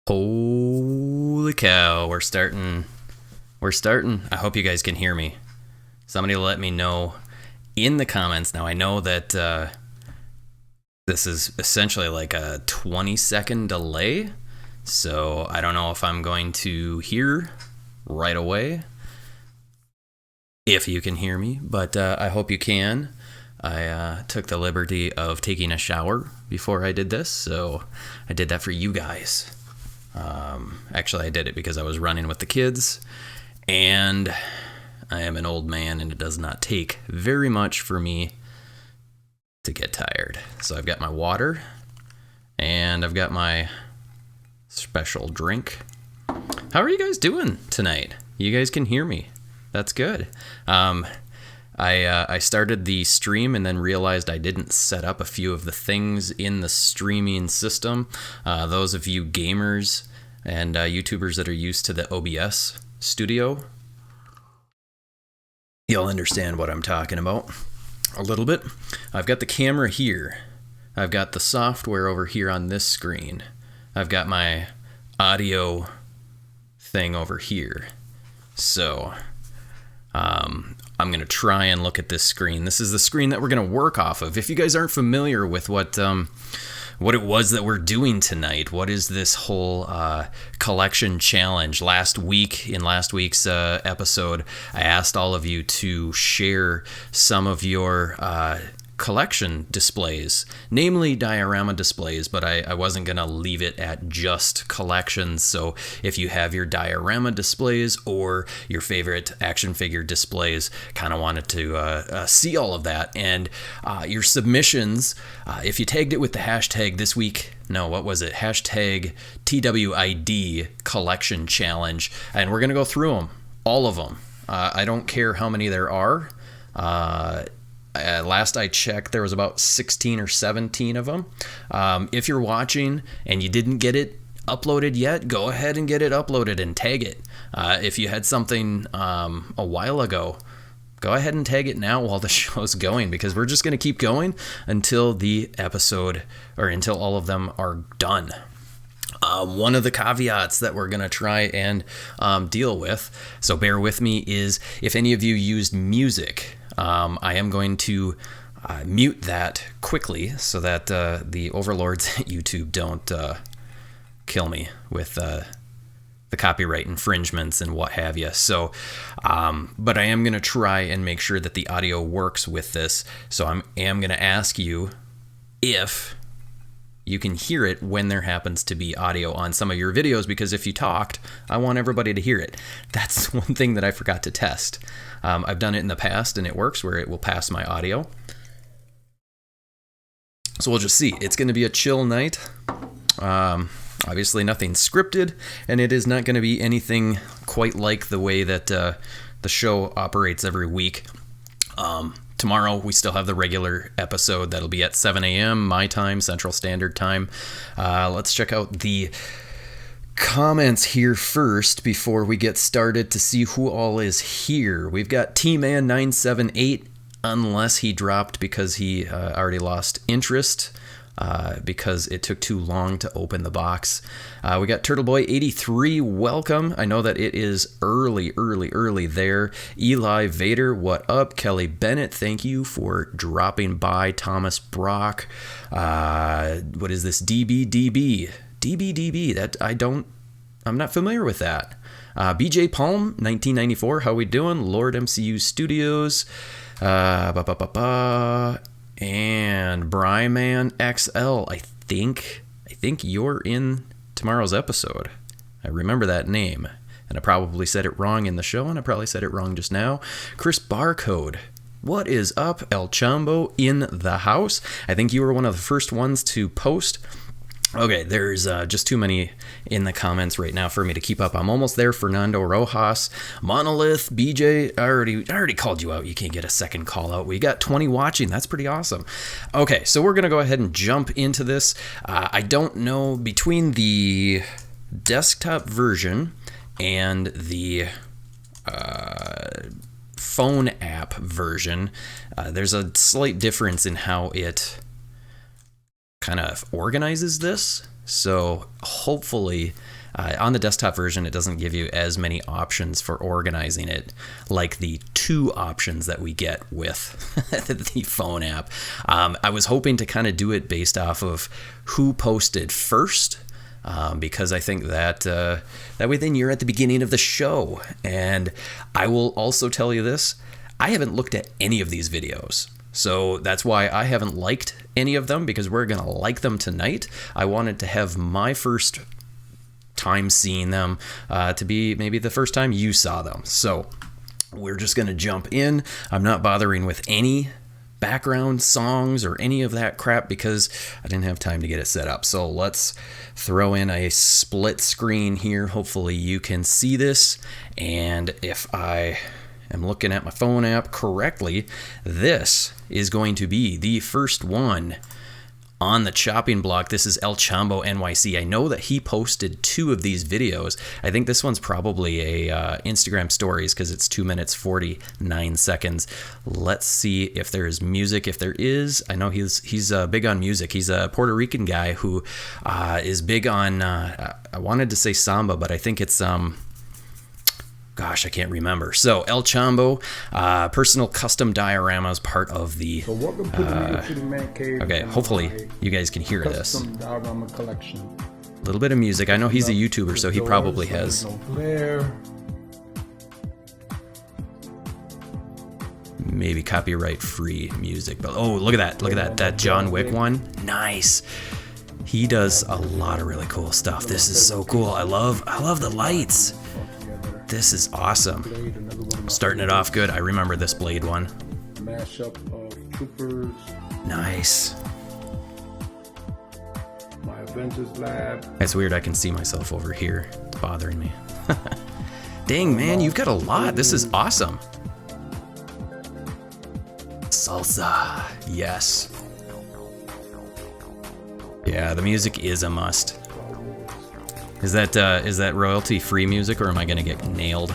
Holy cow, we're starting. I hope you guys can hear me. Somebody let me know in the comments. Now, I know that this is essentially like a 20-second delay, so I don't know if I'm going to hear right away if you can hear me, but I hope you can. I took the liberty of taking a shower before I did this, so I did that for you guys. Actually, I did it because I was running with the kids, and I am an old man, and it does not take very much for me to get tired. So I've got my water, and I've got my special drink. How are you guys doing tonight? You guys can hear me. That's good. I started the stream and then realized I didn't set up a few of the things in the streaming system. Those of you gamers and YouTubers that are used to the OBS studio, you'll understand what I'm talking about a little bit. I've got the camera here. I've got the software over here on this screen. I've got my audio thing over here. So I'm going to try and look at this screen. This is the screen that we're going to work off of. If you guys aren't familiar with what it was that we're doing tonight, what is this whole collection challenge? In last week's episode, I asked all of you to share some of your collection displays, namely diorama displays, but I wasn't going to leave it at just collections. So if you have your diorama displays or your favorite action figure displays, kind of wanted to see all of that. And your submissions, if you tagged it with the hashtag this week, hashtag TWID collection challenge, and we're going to go through them, all of them. I don't care how many there are. Last I checked, there was about 16 or 17 of them. If you're watching and you didn't get it uploaded yet, go ahead and get it uploaded and tag it. If you had something a while ago, go ahead and tag it now while the show's going, because we're just going to keep going until the episode, or until all of them are done. One of the caveats that we're going to try and deal with, so bear with me, is if any of you used music, I am going to mute that quickly so that the overlords at YouTube don't kill me with the copyright infringements and what have you. So, but I am going to try and make sure that the audio works with this. So I am going to ask you if you can hear it when there happens to be audio on some of your videos, because if you talked, I want everybody to hear it. That's one thing that I forgot to test. I've done it in the past and it works, where it will pass my audio. So we'll just see. It's going to be a chill night. Obviously nothing scripted, and it is not going to be anything quite like the way that the show operates every week. Tomorrow, we still have the regular episode that'll be at 7 a.m. my time, Central Standard Time. Let's check out the comments here first before we get started to see who all is here. We've got T-Man978, unless he dropped because he already lost interest. Because it took too long to open the box. We got Turtleboy83, welcome. I know that it is early there. Eli Vader, what up? Kelly Bennett, thank you for dropping by. Thomas Brock, what is this? DBDB, that I'm not familiar with that. BJ Palm, 1994, how we doing? Lord MCU Studios, and Bryman XL, I think you're in tomorrow's episode. I remember that name, and I probably said it wrong in the show, and I probably said it wrong just now. Chris Barcode, what is up? El Chambo in the house. I think you were one of the first ones to post. Okay, there's just too many in the comments right now for me to keep up. I'm almost there. Fernando Rojas, Monolith, BJ, I already called you out. You can't get a second call out. We got 20 watching. That's pretty awesome. Okay, so we're going to go ahead and jump into this. I don't know, between the desktop version and the phone app version, there's a slight difference in how it kind of organizes this. So hopefully On the desktop version, it doesn't give you as many options for organizing it like the 2 options that we get with the phone app. I was hoping to kind of do it based off of who posted first, because I think that that way then you're at the beginning of the show. And I will also tell you this, I haven't looked at any of these videos. So that's why I haven't liked any of them, because we're going to like them tonight. I wanted to have my first time seeing them to be maybe the first time you saw them. So we're just going to jump in. I'm not bothering with any background songs or any of that crap because I didn't have time to get it set up. So let's throw in a split screen here. Hopefully you can see this. And if I am looking at my phone app correctly, this is going to be the first one on the chopping block. This is El Chambo NYC. I know that he posted 2 of these videos. I think this one's probably a Instagram stories because it's 2 minutes 49 seconds. Let's see if there's music. If there is, I know he's big on music. He's a Puerto Rican guy who is big on I wanted to say samba, but I think it's gosh, I can't remember. So El Chambo, personal custom dioramas, part of the. So welcome to the New York City Man Cave. Okay, hopefully you guys can hear this. Custom diorama collection. A little bit of music. I know he's a YouTuber, so he probably has. No glare. Maybe copyright free music, but oh, look at that! That John Wick one, nice. He does a lot of really cool stuff. This is so cool. I love the lights. This is awesome. Starting it off good. I remember this Blade one. Mashup of troopers. Nice. My Avengers lab. It's weird. I can see myself over here. It's bothering me. Dang, man, you've got a lot. This is awesome. Salsa. Yes. Yeah, the music is a must. Is that royalty free music, or am I gonna get nailed?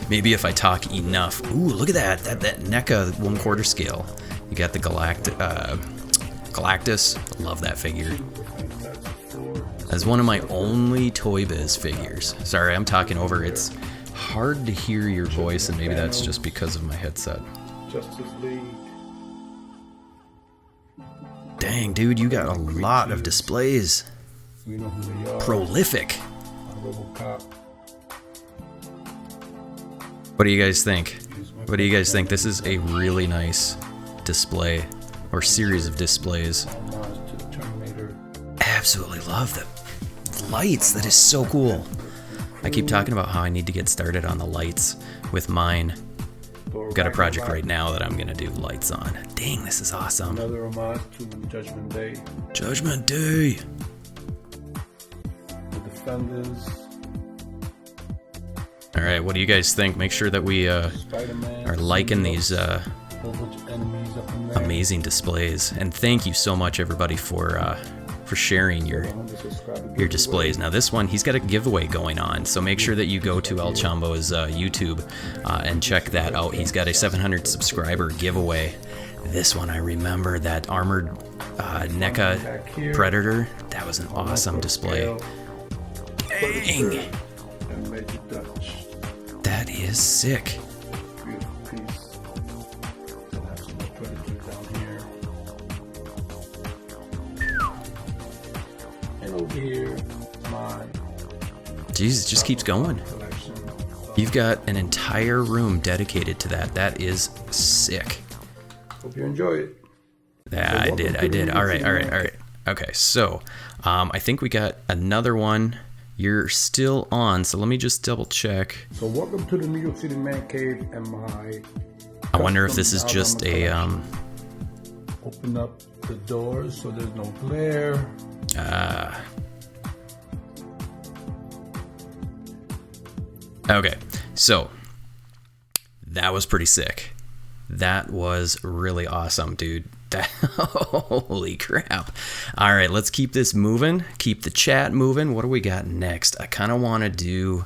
Maybe if I talk enough. Ooh, look at that NECA 1/4 scale. You got the Galactus. Love that figure. That's one of my only Toy Biz figures. Sorry, I'm talking over. It's hard to hear your voice, and maybe that's just because of my headset. Justice League. Dang, dude, you got a lot of displays. We know who they are. Prolific. RoboCop. What do you guys think? What do you guys think? This is a really nice display, or series of displays. Homage to the Terminator. Absolutely love the lights. That is so cool. I keep talking about how I need to get started on the lights with mine. I've got a project right now that I'm gonna do lights on. Dang, this is awesome. Another homage to Judgment Day. Judgment Day. The Defenders. All right, what do you guys think? Make sure that we are liking these amazing displays. And thank you so much, everybody, for sharing your displays. Now this one, he's got a giveaway going on, so make sure that you go to El Chambo's YouTube and check that out. He's got a 700 subscriber giveaway. This one, I remember that armored NECA Predator. That was an awesome display. Dang! That is sick. Here, Jesus, it just keeps going. You've got an entire room dedicated to that. That is sick. Hope you enjoy it. Yeah, I did. All right. Okay, so I think we got another one. You're still on, so let me just double check. So welcome to the New York City Man Cave and my. I wonder if this is just a Open up the doors so there's no glare. Okay, so that was pretty sick. That was really awesome, dude. Holy crap. All right, let's keep this moving. Keep the chat moving. What do we got next? I kind of want to do...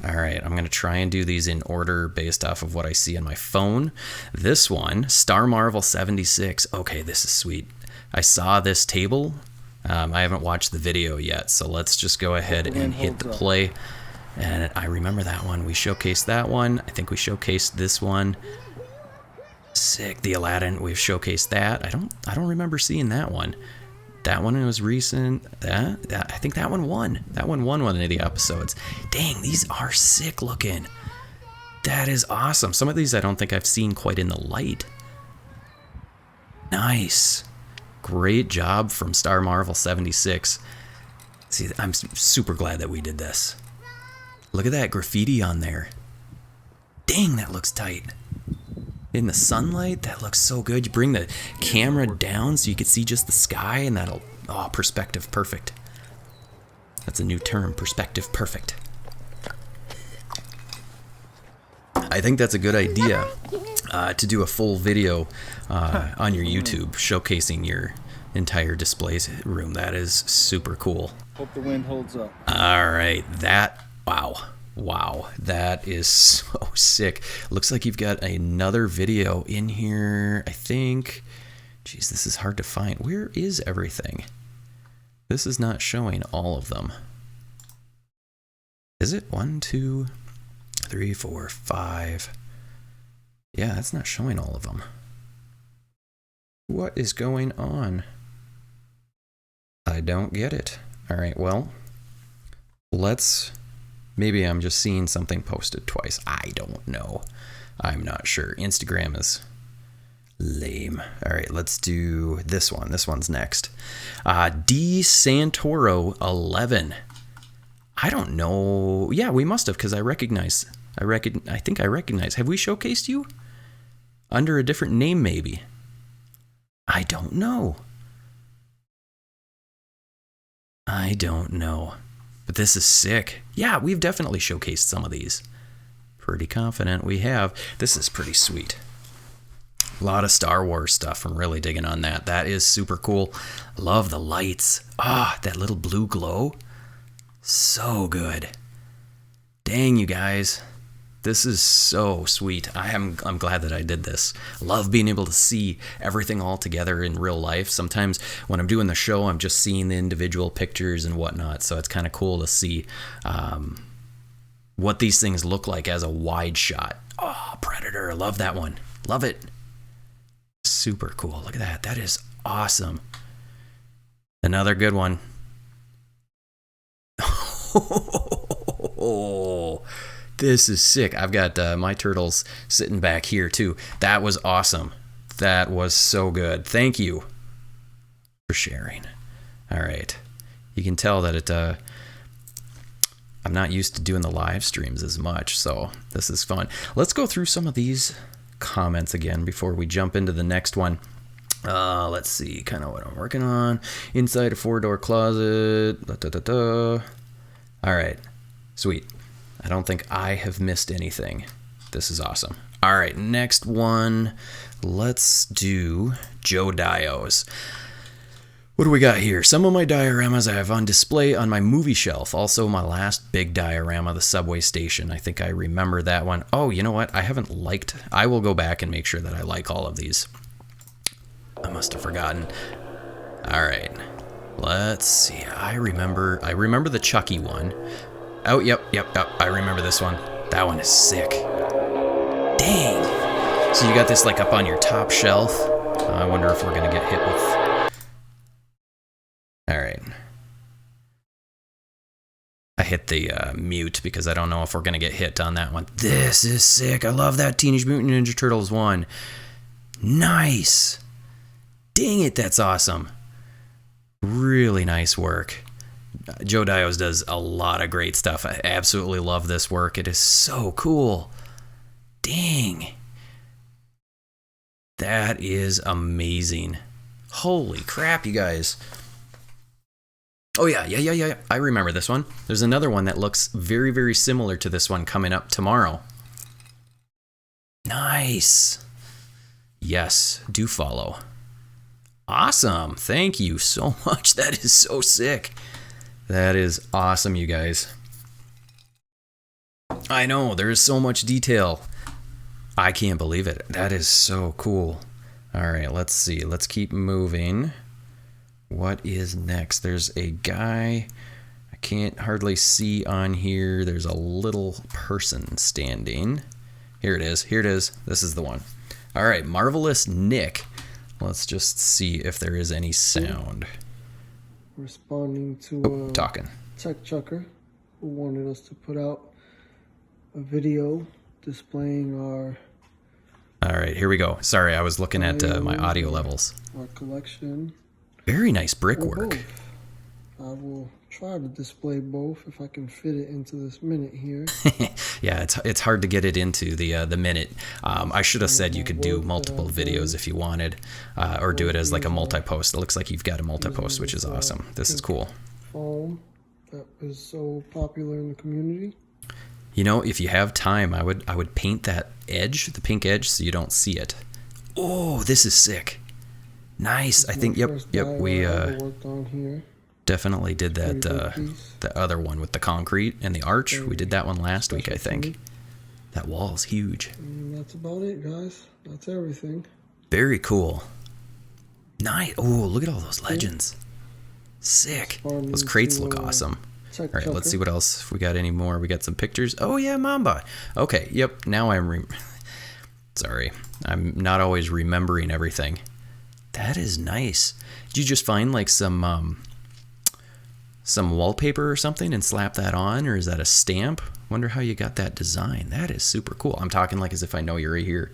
All right, I'm going to try and do these in order based off of what I see on my phone. This one, Star Marvel 76. Okay, this is sweet. I saw this table I haven't watched the video yet, so let's just go ahead and hit the play. And I remember that one. We showcased that one. I think we showcased this one. Sick. The Aladdin. We've showcased that. I don't remember seeing that one. That one was recent. I think that one won. That one won one of the episodes. Dang, these are sick looking. That is awesome. Some of these I don't think I've seen quite in the light. Nice. Great job from Star Marvel 76. See, I'm super glad that we did this. Look at that graffiti on there. Dang, that looks tight. In the sunlight, that looks so good. You bring the camera down so you can see just the sky, and that'll... Oh, perspective perfect. That's a new term, perspective perfect. I think that's a good idea to do a full video on your YouTube showcasing your entire displays room. That is super cool. Hope the wind holds up. All right, that... Wow, that is so sick. Looks like you've got another video in here, I think. Jeez, this is hard to find. Where is everything? This is not showing all of them. Is it? 1, 2, 3, 4, 5. Yeah, that's not showing all of them. What is going on? I don't get it. All right, well, let's... Maybe I'm just seeing something posted twice. I don't know. I'm not sure. Instagram is lame. All right, let's do this one. This one's next. D Santoro 11. I don't know. Yeah, we must have, because I think I recognize. Have we showcased you? Under a different name, maybe. I don't know. But this is sick. Yeah, we've definitely showcased some of these. Pretty confident we have. This is pretty sweet. A lot of Star Wars stuff. I'm really digging on that. That is super cool. Love the lights. Ah, that little blue glow. So good. Dang, you guys. This is so sweet. I'm glad that I did this. Love being able to see everything all together in real life. Sometimes when I'm doing the show, I'm just seeing the individual pictures and whatnot. So it's kind of cool to see what these things look like as a wide shot. Oh, Predator. Love that one. Love it. Super cool. Look at that. That is awesome. Another good one. Oh, this is sick. I've got my turtles sitting back here too. That was awesome. That was so good. Thank you for sharing. All right. You can tell that I'm not used to doing the live streams as much, so this is fun. Let's go through some of these comments again before we jump into the next one. Let's see kind of what I'm working on. Inside a 4-door closet. All right. Sweet. I don't think I have missed anything. This is awesome. All right, next one. Let's do Joe Dios. What do we got here? Some of my dioramas I have on display on my movie shelf. Also, my last big diorama, the subway station. I think I remember that one. Oh, you know what? I will go back and make sure that I like all of these. I must have forgotten. All right. Let's see. I remember the Chucky one. Oh, yep. I remember this one. That one is sick. Dang. So you got this like up on your top shelf. I wonder if we're gonna get hit with... All right. I hit the mute because I don't know if we're gonna get hit on that one. This is sick. I love that Teenage Mutant Ninja Turtles one. Nice. Dang it, that's awesome. Really nice work. Joe Dios does a lot of great stuff. I absolutely love this work. It is so cool. Dang. That is amazing. Holy crap, you guys. Oh, yeah. I remember this one. There's another one that looks very, very similar to this one coming up tomorrow. Nice. Yes, do follow. Awesome. Thank you so much. That is so sick. That is awesome, you guys. I know, there is so much detail. I can't believe it. That is so cool. All right, let's see. Let's keep moving. What is next? There's a guy I can't hardly see on here. There's a little person standing. Here it is. Here it is. This is the one. All right, Marvelous Nick. Let's just see if there is any sound. Responding to talking. TechChucker, who wanted us to put out a video displaying our... All right, here we go. Sorry, I was looking at my audio levels. Our collection. Very nice brickwork. I will try to display both if I can fit it into this minute here. Yeah, it's hard to get it into the minute. I should have said you could do multiple videos if you wanted, or do it as like a multi-post. It looks like you've got a multi-post, which is awesome. This is cool. Foam that is so popular in the community. You know, if you have time, I would paint that edge, the pink edge, so you don't see it. Oh, this is sick. Nice. I think, yep, we worked on here. Definitely did that, the other one with the concrete and the arch. We did that one last week, I think. That wall's huge. And that's about it, guys. That's everything. Very cool. Nice. Oh, look at all those legends. Sick. Those crates look awesome. All right, let's see what else. If we got any more, we got some pictures. Oh yeah, Mamba. Okay, yep. Now I'm sorry. I'm not always remembering everything. That is nice. Did you just find like some wallpaper or something and slap that on, or is that a stamp? Wonder how you got that design. That is super cool. I'm talking like as if I know you're right here.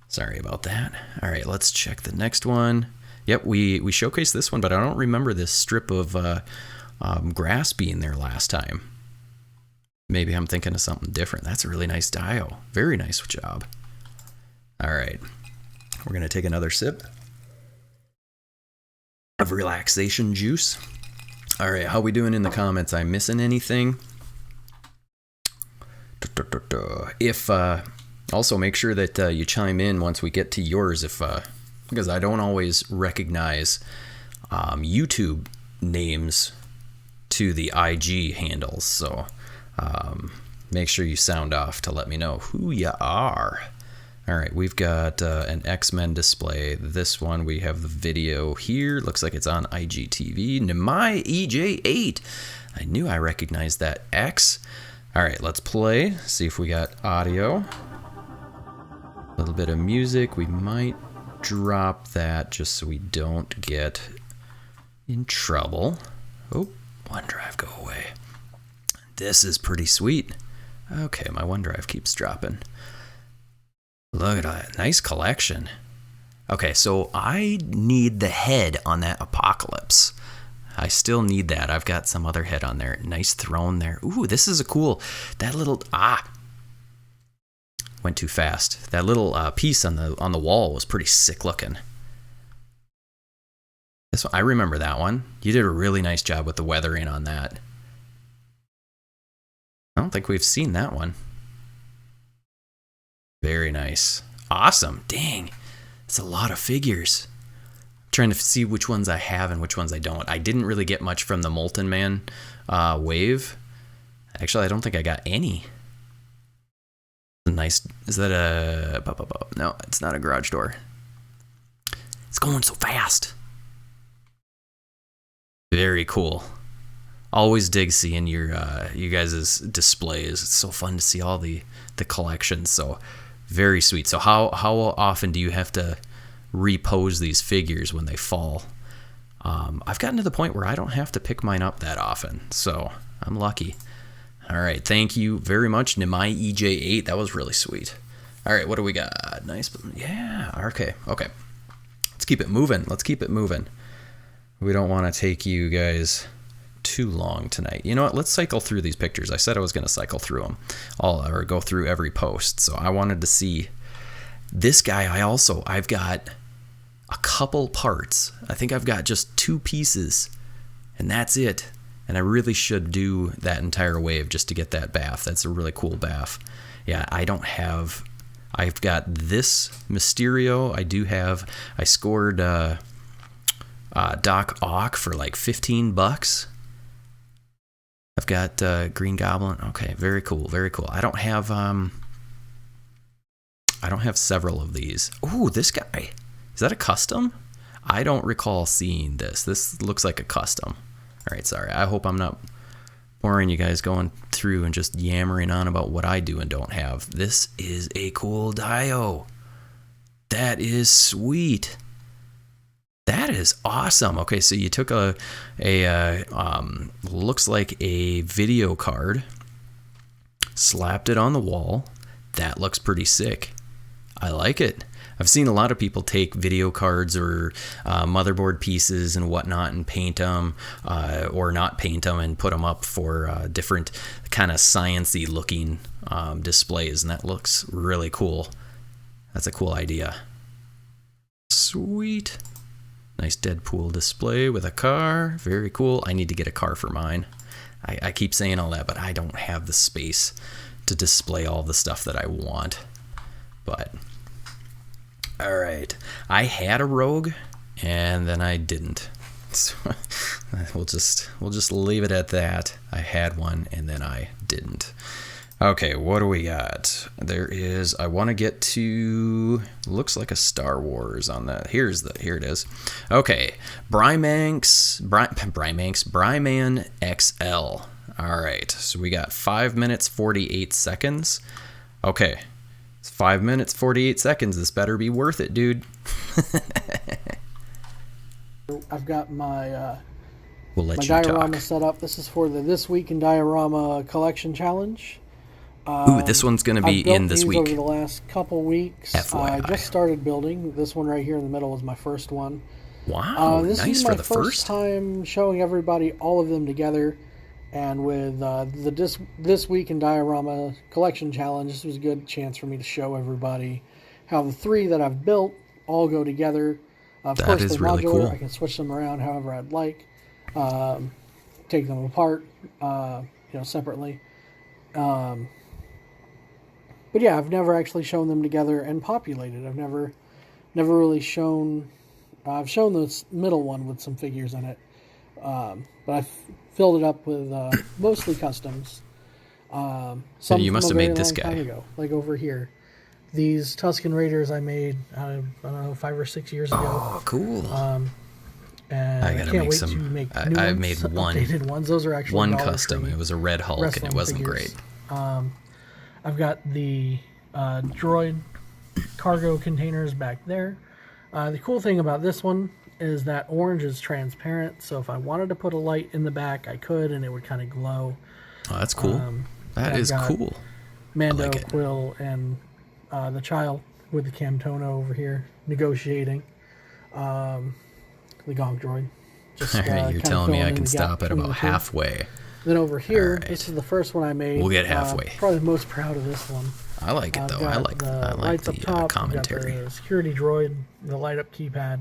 Sorry about that. All right, let's check the next one. Yep, we showcased this one, but I don't remember this strip of grass being there last time. Maybe I'm thinking of something different. That's a really nice dio. Very nice job. All right, we're gonna take another sip of relaxation juice. All right, how we doing in the comments? I'm missing anything? If also make sure that you chime in once we get to yours, if because I don't always recognize YouTube names to the IG handles, so make sure you sound off to let me know who you are. All right, we've got an X-Men display. This one, we have the video here. Looks like it's on IGTV. Nemai EJ8. I knew I recognized that X. All right, let's play. See if we got audio. A little bit of music. We might drop that just so we don't get in trouble. Oh, OneDrive, go away. This is pretty sweet. Okay, my OneDrive keeps dropping. Look at that. Nice collection. Okay, so I need the head on that Apocalypse. I still need that. I've got some other head on there. Nice throne there. Ooh, this is a cool... That little... Went too fast. That little piece on the wall was pretty sick looking. This one, I remember that one. You did a really nice job with the weathering on that. I don't think we've seen that one. Very nice. Awesome. Dang. That's a lot of figures. I'm trying to see which ones I have and which ones I don't. I didn't really get much from the Molten Man wave. Actually, I don't think I got any. Nice. Is that a... No, it's not a garage door. It's going so fast. Very cool. Always dig seeing your you guys' displays. It's so fun to see all the collections. So very sweet. So how often do you have to repose these figures when they fall? I've gotten to the point where I don't have to pick mine up that often, so I'm lucky. All right, thank you very much, Nemai EJ8. That was really sweet. All right, what do we got? Nice. Yeah, okay. Let's keep it moving. We don't want to take you guys too long tonight. You know what? Let's cycle through these pictures. I said I was going to cycle through them all, or go through every post. So I wanted to see this guy. I've got a couple parts. I think I've got just 2 pieces, and that's it. And I really should do that entire wave just to get that bath. That's a really cool bath. Yeah, I've got this Mysterio. I scored Doc Ock for like $15. I've got Green Goblin. Okay, very cool. I don't have several of these. Ooh, this guy. Is that a custom? I don't recall seeing this. This looks like a custom. All right, sorry. I hope I'm not boring you guys going through and just yammering on about what I do and don't have. This is a cool Dio. That is sweet. That is awesome. Okay, so you took a looks like a video card, slapped it on the wall. That looks pretty sick. I like it. I've seen a lot of people take video cards or motherboard pieces and whatnot and paint them or not paint them and put them up for different kind of sciencey looking displays, and that looks really cool. That's a cool idea. Sweet. Nice Deadpool display with a car. Very cool. I need to get a car for mine. I keep saying all that, but I don't have the space to display all the stuff that I want. But all right, I had a Rogue, and then I didn't. So we'll just leave it at that. I had one, and then I didn't. Okay, what do we got? There is. I want to get to. Looks like a Star Wars on that. Here it is. Okay, Bryman XL. All right, so we got 5 minutes 48 seconds. Okay. It's 5 minutes, 48 seconds. This better be worth it, dude. I've got my We'll let my you diorama talk. set up. This is for the This Week in Diorama collection challenge. Ooh, this one's going to be I've built in this these week. over the last couple weeks. FYI. I just started building. This one right here in the middle was my first one. Wow, This nice is for my the first time showing everybody all of them together. And with the This Week in Diorama collection challenge, this was a good chance for me to show everybody how the three that I've built all go together. Of That course, is they're really modular. cool. I can switch them around however I'd like. Take them apart, separately. But yeah, I've never actually shown them together and populated. I've never really shown. I've shown this middle one with some figures in it, but I've filled it up with mostly customs. So you must have made this guy. Time ago, like over here. These Tusken Raiders I made, I don't know, 5 or 6 years ago. Oh, cool. And I I gotta can't make wait some. to make I new ones, made one. updated ones. Those are actually One Dollar custom. Tree It was a red Hulk, and it wrestling wasn't figures. great. I've got the Droid cargo containers back there. The cool thing about this one is that orange is transparent, so if I wanted to put a light in the back, I could, and it would kind of glow. Oh, that's cool. That I've is got cool. Mando, I like it. Quill, and the child with the Camtono over here negotiating. The Gonk Droid. Just, All right, you're kinda telling me filling I in can the gap stop at between about the two. halfway. Then over here, Alright. this is the first one I made. We'll get halfway. Probably the most proud of this one. I like it I've though. got I like the the lights up top, commentary. I've got the security droid, the light up keypad.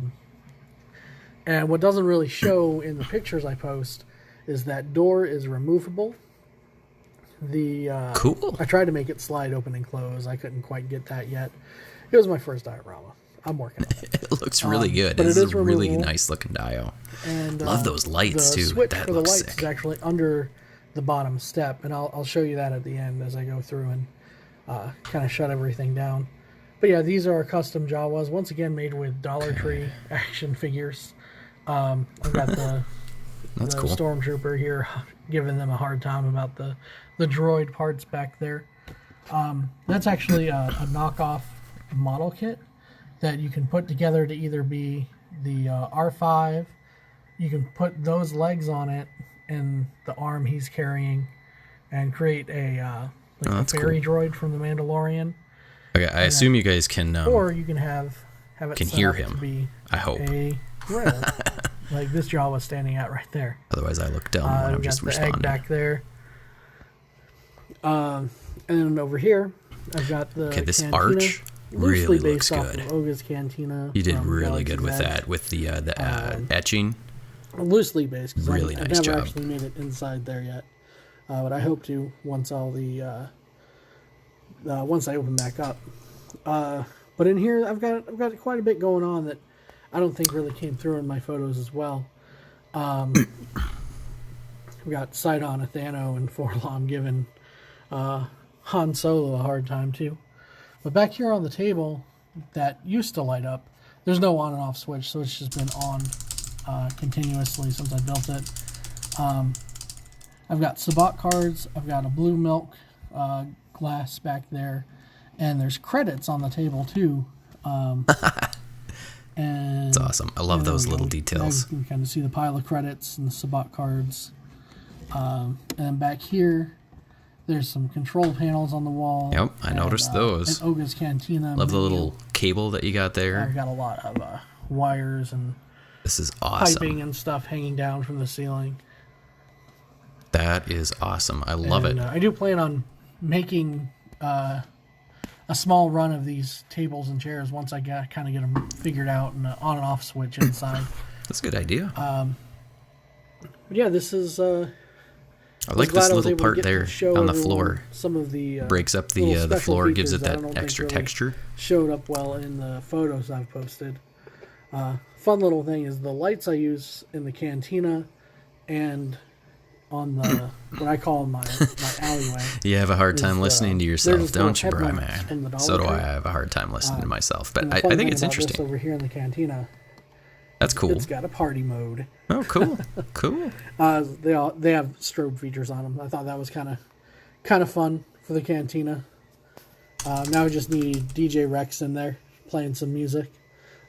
And what doesn't really show in the pictures I post is that door is removable. Cool. I tried to make it slide open and close. I couldn't quite get that yet. It was my first diorama. I'm working on it. It looks really good. but This it is is a really removable. nice looking Dio. And Love those lights the too. switch That for the looks lights sick. is actually under the bottom step, and I'll show you that at the end as I go through and kind of shut everything down. But yeah, these are custom Jawas, once again made with Dollar Tree action figures. I've got the That's cool. Stormtrooper here, giving them a hard time about the droid parts back there. That's actually a knockoff model kit that you can put together to either be the R5. You can put those legs on it and the arm he's carrying and create a fairy droid from the Mandalorian. Okay, I assume you guys can Or you can have it can set hear up him. to be I hope. a rail, like this Jawa standing out right there. Otherwise, I look dumb when I'm We've just got the egg responding. back there. And then over here, I've got the Okay, this cantina, arch loosely really based looks off good. of Oga's Cantina. You did from really Galaxy's good with Edge. that, with the etching. Loosely based, because Really I've nice never job. actually made it inside there yet. But I hope to once all the once I open back up. But in here, I've got quite a bit going on that I don't think really came through in my photos as well. We've got Sidon, Athano, and Forlom giving Han Solo a hard time too. But back here on the table that used to light up, there's no on and off switch, so it's just been on continuously since I built it. I've got Sabat cards. I've got a blue milk glass back there, and there's credits on the table too. And it's awesome. I love those little details. You can kind of see the pile of credits and the Sabat cards. And then back here, there's some control panels on the wall. Yep, I noticed those. And Oga's Cantina. Love the little cable that you got there. I've got a lot of wires and this is awesome. Piping and stuff hanging down from the ceiling. That is awesome. I love it. I do plan on making a small run of these tables and chairs once I kind of get them figured out and an on and off switch inside. That's a good idea. But yeah, this is. I like this little part there on the floor. Some of the breaks up the floor, gives it that extra texture. Showed up well in the photos I've posted. Fun little thing is the lights I use in the cantina and on the what I call my alleyway. You have a hard time listening to yourself, don't you, Bri Man? So do I. I have a hard time listening to myself, but I think it's interesting. Over here in the cantina, that's cool. It's got a party mode. Oh, cool, cool. They have strobe features on them. I thought that was kind of fun for the cantina. Now we just need DJ Rex in there playing some music.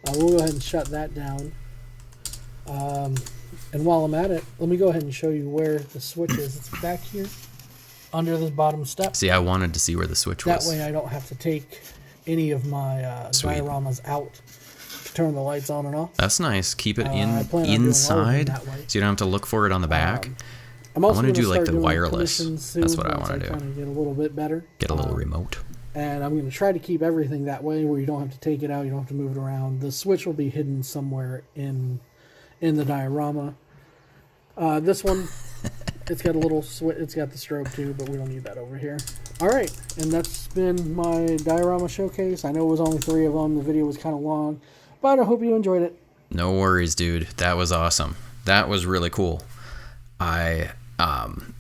We'll go ahead and shut that down. And while I'm at it, let me go ahead and show you where the switch is. It's back here under this bottom step. See, I wanted to see where the switch was. That way I don't have to take any of my dioramas out to turn the lights on and off. That's nice. Keep it inside so you don't have to look for it on the back. I want to do like the wireless. That's what I want to do. Kind of get a little bit better. Get a little remote. And I'm going to try to keep everything that way where you don't have to take it out, you don't have to move it around. The switch will be hidden somewhere in the diorama. This one, it's got a little switch. It's got the strobe too, but we don't need that over here. All right, and that's been my diorama showcase. I know it was only 3 of them. The video was kind of long, but I hope you enjoyed it. No worries, dude. That was awesome. That was really cool. I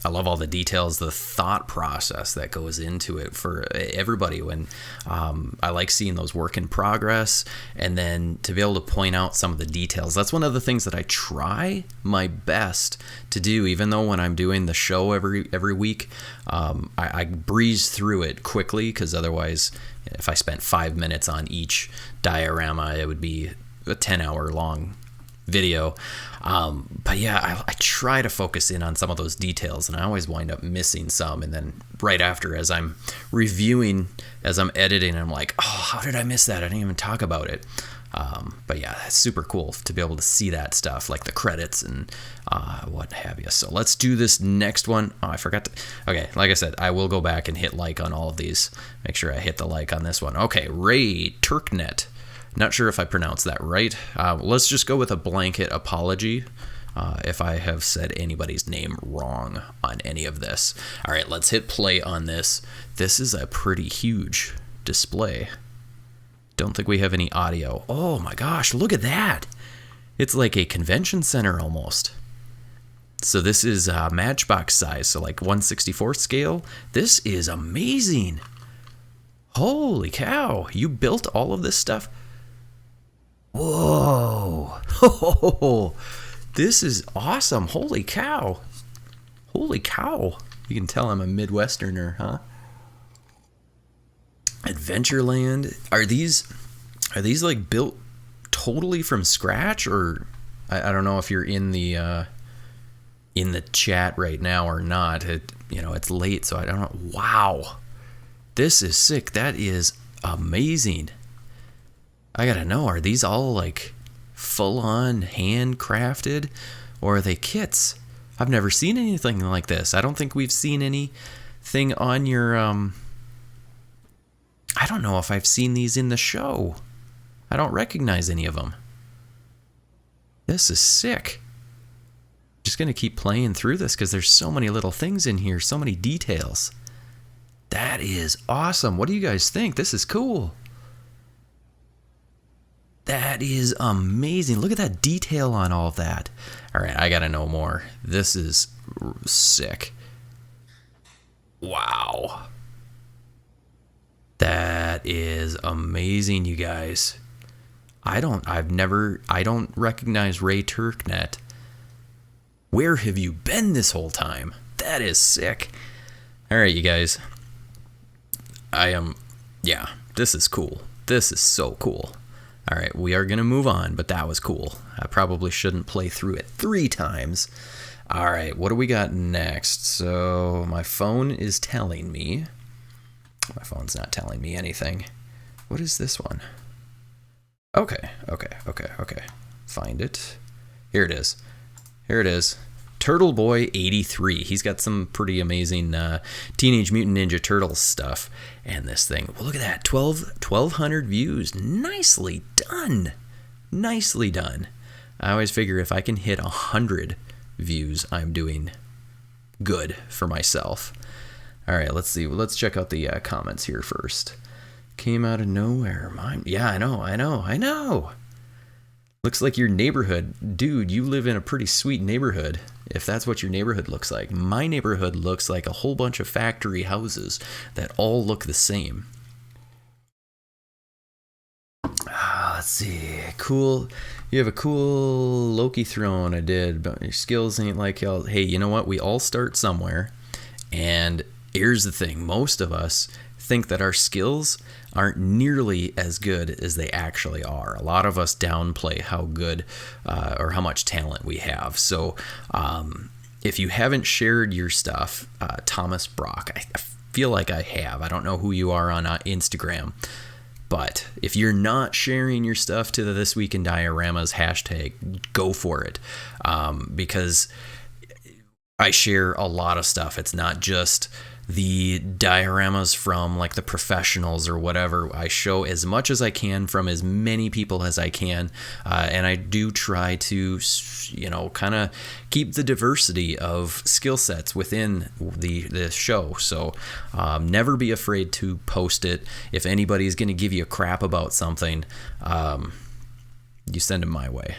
love all the details, the thought process that goes into it for everybody. When I like seeing those work in progress, and then to be able to point out some of the details. That's one of the things that I try my best to do, even though when I'm doing the show every week, I breeze through it quickly, because otherwise, if I spent 5 minutes on each diorama, it would be a 10-hour long video. But yeah, I try to focus in on some of those details, and I always wind up missing some. And then right after, as I'm reviewing, as I'm editing, I'm like, oh, how did I miss that? I didn't even talk about it. But yeah, that's super cool to be able to see that stuff, like the credits and what have you. So let's do this next one. Oh, I forgot to. Okay, like I said, I will go back and hit like on all of these. Make sure I hit the like on this one. Okay, Ray Turknet. Not sure if I pronounced that right. Let's just go with a blanket apology if I have said anybody's name wrong on any of this. All right, let's hit play on this. This is a pretty huge display. Don't think we have any audio. Oh my gosh, look at that. It's like a convention center almost. So this is Matchbox size, so like 1/64 scale. This is amazing. Holy cow, you built all of this stuff? Whoa. Oh, this is awesome. Holy cow. Holy cow. You can tell I'm a Midwesterner, huh? Adventureland. Are these like built totally from scratch, or I don't know if you're in the chat right now or not. It's late, so I don't know. Wow. This is sick. That is amazing. I gotta know, are these all like full-on handcrafted, or are they kits? I've never seen anything like this. I don't think we've seen anything on your I don't know if I've seen these in the show. I don't recognize any of them. This is sick. Just gonna keep playing through this because there's so many little things in here, so many details. That is awesome. What do you guys think? This is cool. That is amazing. Look at that detail on all of that. All right, I gotta know more. This is sick. Wow. That is amazing, you guys. I don't recognize Ray Turknet. Where have you been this whole time? That is sick. All right, you guys. This is cool. This is so cool. All right, we are going to move on, but that was cool. I probably shouldn't play through it 3 times. All right, what do we got next? So my phone is telling me. My phone's not telling me anything. What is this one? Okay. Find it. Here it is. Turtle Boy 83. He's got some pretty amazing Teenage Mutant Ninja Turtles stuff. And this thing, well, look at that, 1,200 views. Nicely done. I always figure if I can hit 100 views, I'm doing good for myself. All right, let's see. Let's check out the comments here first. Came out of nowhere. Yeah, I know. Looks like your neighborhood. Dude, you live in a pretty sweet neighborhood, if that's what your neighborhood looks like. My neighborhood looks like a whole bunch of factory houses that all look the same. Let's see. Cool. You have a cool Loki throne. I did, but your skills ain't like y'all. Hey, you know what? We all start somewhere. And here's the thing. Most of us think that our skills aren't nearly as good as they actually are. A lot of us downplay how good or how much talent we have. So if you haven't shared your stuff, Thomas Brock, I feel like I have. I don't know who you are on Instagram. But if you're not sharing your stuff to the This Week in Dioramas hashtag, go for it. Because I share a lot of stuff. It's not just the dioramas from like the professionals or whatever. I show as much as I can from as many people as I can. And I do try to, kind of keep the diversity of skill sets within the show. So never be afraid to post it. If anybody's going to give you a crap about something, you send them my way.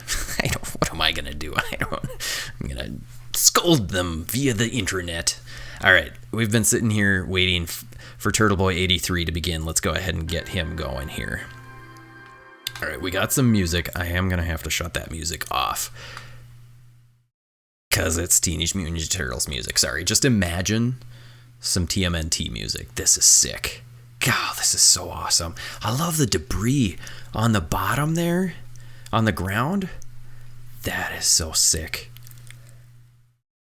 What am I going to do? I'm going to scold them via the internet. All right, we've been sitting here waiting for Turtle Boy 83 to begin. Let's go ahead and get him going here. All right, we got some music. I am going to have to shut that music off because it's Teenage Mutant Ninja Turtles music. Sorry, just imagine some TMNT music. This is sick. God, this is so awesome. I love the debris on the bottom there, on the ground. That is so sick.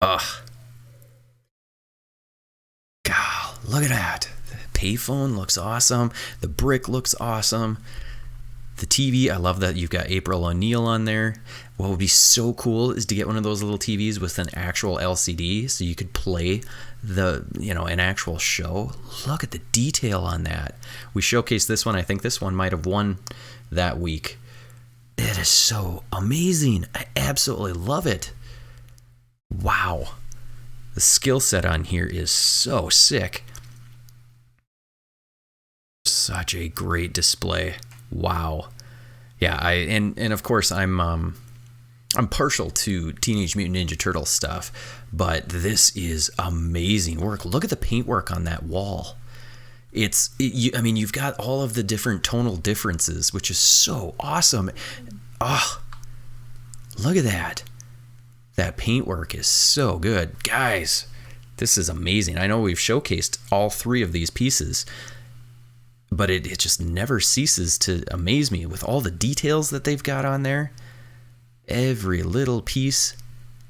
Ugh. God, look at that. The payphone looks awesome. The brick looks awesome. The TV, I love that you've got April O'Neil on there. What would be so cool is to get one of those little TVs with an actual LCD so you could play an actual show. Look at the detail on that. We showcased this one. I think this one might have won that week. It is so amazing. I absolutely love it. Wow. The skill set on here is so sick. Such a great display. Wow. Yeah, and of course I'm partial to Teenage Mutant Ninja Turtles stuff, but this is amazing work. Look at the paintwork on that wall. You've got all of the different tonal differences, which is so awesome. Oh, look at that. That paintwork is so good. Guys, this is amazing. I know we've showcased all 3 of these pieces, but it just never ceases to amaze me with all the details that they've got on there. Every little piece.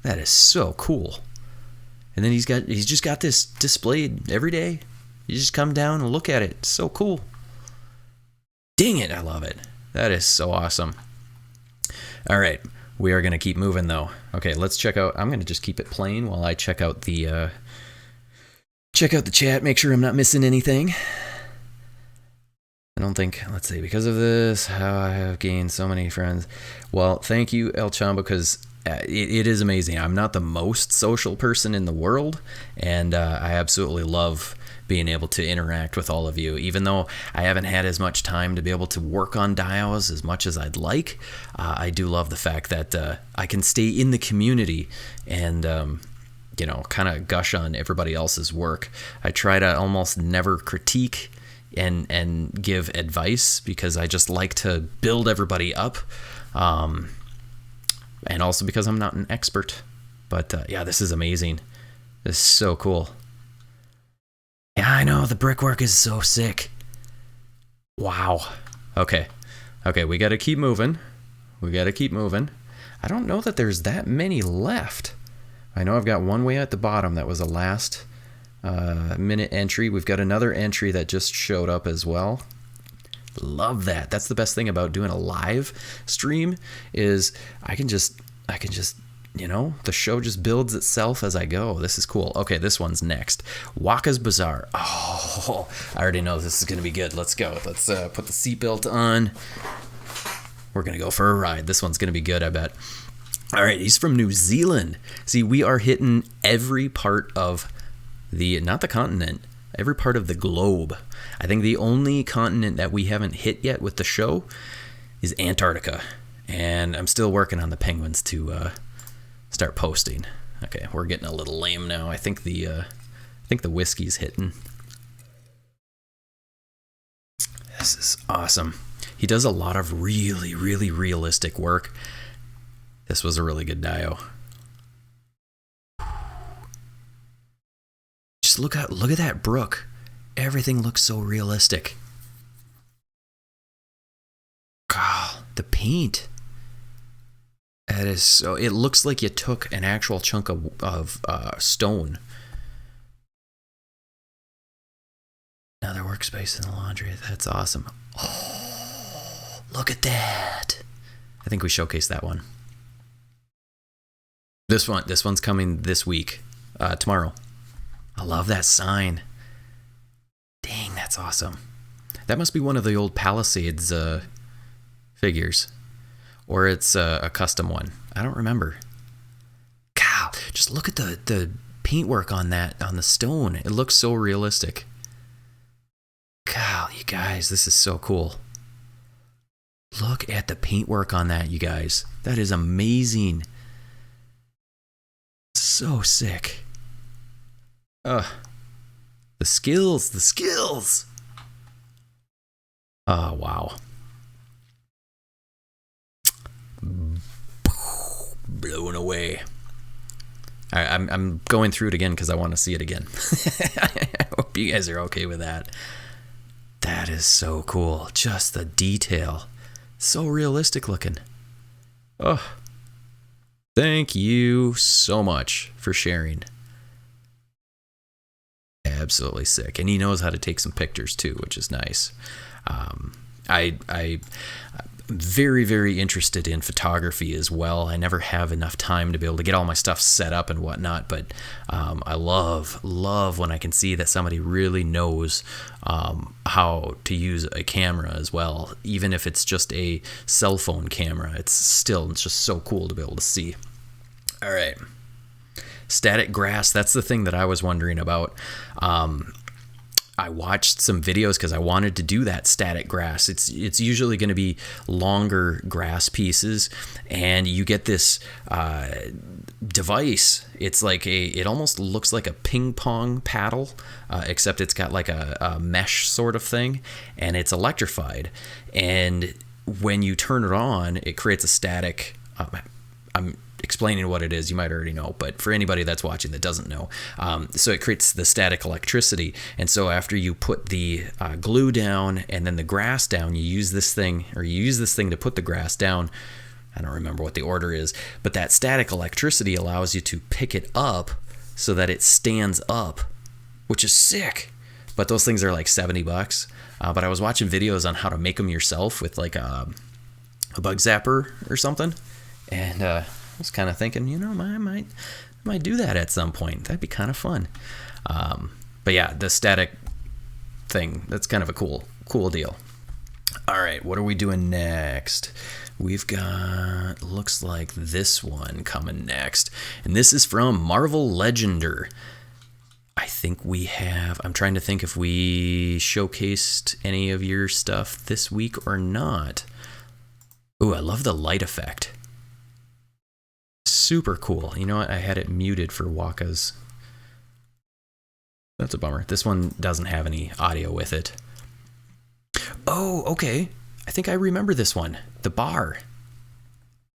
That is so cool. And then he's just got this displayed every day. You just come down and look at it. It's so cool. Dang it, I love it. That is so awesome. All right. We are going to keep moving, though. Okay, let's check out. I'm going to just keep it playing while I check out the chat, make sure I'm not missing anything. I don't think, let's see, because of this, how I have gained so many friends. Well, thank you, El Chamba, because it is amazing. I'm not the most social person in the world, and I absolutely love being able to interact with all of you. Even though I haven't had as much time to be able to work on dios as much as I'd like, I do love the fact that I can stay in the community and kind of gush on everybody else's work. I try to almost never critique and give advice, because I just like to build everybody up, and also because I'm not an expert. But yeah, this is amazing. This is so cool. Yeah, I know, the brickwork is so sick. Wow. Okay, we gotta keep moving. I don't know that there's that many left. I know I've got one way at the bottom that was a last minute entry. We've got another entry that just showed up as well. Love that. That's the best thing about doing a live stream, is I can just, the show just builds itself as I go. This is cool. Okay, this one's next. Waka's Bazaar. Oh, I already know this is going to be good. Let's go. Let's put the seatbelt on. We're going to go for a ride. This one's going to be good, I bet. All right, he's from New Zealand. See, we are hitting every part of not the continent, every part of the globe. I think the only continent that we haven't hit yet with the show is Antarctica. And I'm still working on the penguins to start posting. Okay, we're getting a little lame now. I think the whiskey's hitting. This is awesome. He does a lot of really, really realistic work. This was a really good Dio. Just look at that brook. Everything looks so realistic. God, the paint. That is so. It looks like you took an actual chunk of stone. Another workspace in the laundry. That's awesome. Oh, look at that. I think we showcased that one. This one's coming this week, tomorrow. I love that sign. Dang, that's awesome. That must be one of the old Palisades figures, or it's a custom one. I don't remember. God, just look at the paintwork on the stone. It looks so realistic. God, you guys, this is so cool. Look at the paintwork on that, you guys. That is amazing. So sick. The skills. Oh, wow. Blown away. I'm going through it again because I want to see it again. I hope you guys are okay with that. That is so cool. Just the detail. So realistic looking. Oh. Thank you so much for sharing. Absolutely sick. And he knows how to take some pictures too, which is nice. I'm very, very interested in photography as well. I never have enough time to be able to get all my stuff set up and whatnot, but I love when I can see that somebody really knows how to use a camera as well. Even if it's just a cell phone camera, it's just so cool to be able to see. All right. Static grass, that's the thing that I was wondering about. I watched some videos because I wanted to do that static grass. It's usually going to be longer grass pieces, and you get this device. It's like it almost looks like a ping pong paddle, except it's got like a mesh sort of thing, and it's electrified. And when you turn it on, it creates a static. I'm explaining what it is, you might already know, but for anybody that's watching that doesn't know, so it creates the static electricity. And so after you put the glue down and then the grass down, you use this thing to put the grass down. I don't remember what the order is, but that static electricity allows you to pick it up so that it stands up, which is sick. But those things are like $70. But I was watching videos on how to make them yourself with like a bug zapper or something, and I was kind of thinking, I might do that at some point. That'd be kind of fun. But yeah, the static thing, that's kind of a cool deal. All right, what are we doing next? We've got, looks like this one coming next. And this is from Marvel Legendre. I think we have, I'm trying to think if we showcased any of your stuff this week or not. Ooh, I love the light effect. Super cool. You know what? I had it muted for Waka's. That's a bummer. This one doesn't have any audio with it. Oh, okay. I think I remember this one. The bar.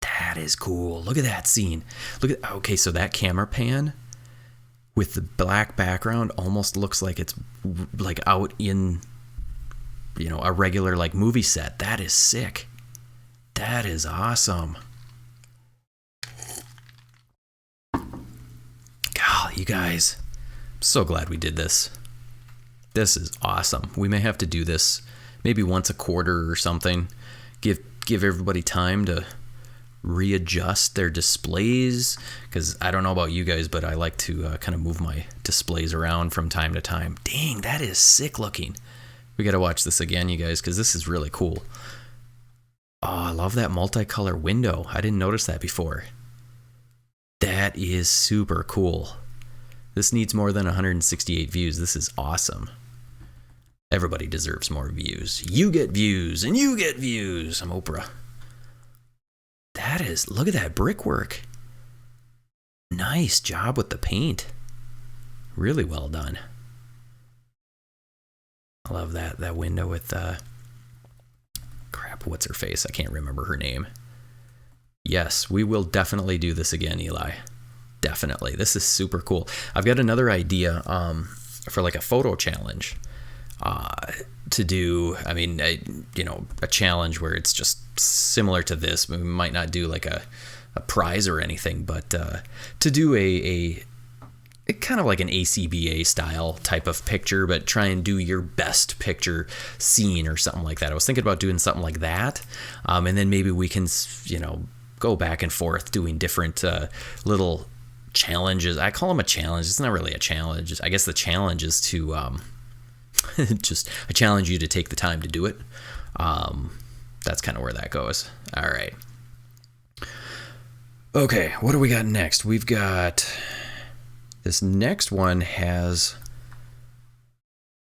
That is cool. Look at that scene. Look at, okay, so that camera pan with the black background almost looks like it's like out in, you know, a regular like movie set. That is sick. That is awesome. God, you guys, I'm so glad we did this. This is awesome. We may have to do this maybe once a quarter or something. Give everybody time to readjust their displays, because I don't know about you guys, but I like to kind of move my displays around from time to time. Dang, that is sick looking. We got to watch this again, you guys, because this is really cool. Oh, I love that multicolor window. I didn't notice that before. That is super cool. This needs more than 168 views. This is awesome. Everybody deserves more views. You get views, and you get views. I'm Oprah. That is, look at that brickwork. Nice job with the paint. Really well done. I love that window with, crap, what's her face? I can't remember her name. Yes, we will definitely do this again, Eli. Definitely. This is super cool. I've got another idea for like a photo challenge to do. I mean, a challenge where it's just similar to this. We might not do like a prize or anything, but to do a kind of like an ACBA style type of picture, but try and do your best picture scene or something like that. I was thinking about doing something like that, and then maybe we can, go back and forth doing different little challenges. I call them a challenge. It's not really a challenge. I guess the challenge is to I challenge you to take the time to do it. That's kind of where that goes. All right. Okay, what do we got next? We've got this next one has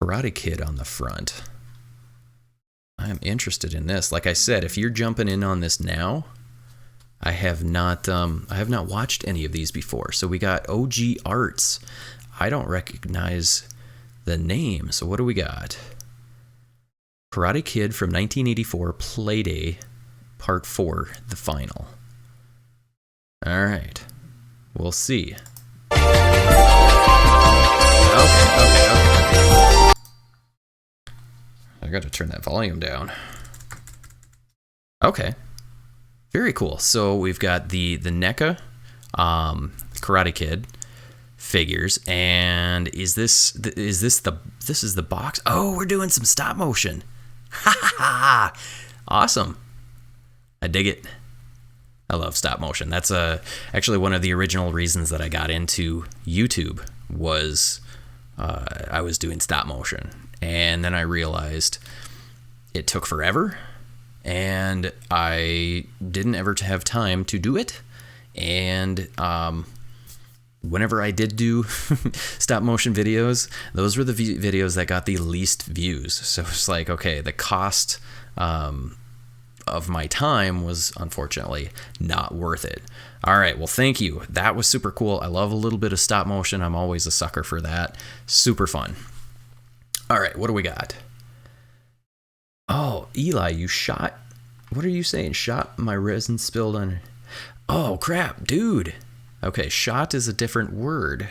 Karate Kid on the front. I'm interested in this. Like I said, if you're jumping in on this now, I have not watched any of these before. So we got OG Arts. I don't recognize the name. So what do we got? Karate Kid from 1984, Playday, Part 4, the final. All right. We'll see. Okay. I got to turn that volume down. Okay. Very cool. So we've got the NECA Karate Kid figures, and is this the box? Oh, we're doing some stop motion. Ha ha ha! Awesome. I dig it. I love stop motion. That's actually one of the original reasons that I got into YouTube was I was doing stop motion, and then I realized it took forever, and I didn't ever have time to do it. And whenever I did do stop motion videos, those were the videos that got the least views. So it's like, okay, the cost of my time was unfortunately not worth it. All right, well, thank you. That was super cool. I love a little bit of stop motion. I'm always a sucker for that. Super fun. All right, what do we got? Oh, Eli, you shot... What are you saying? Shot my resin spilled on... Oh, crap, dude. Okay, shot is a different word.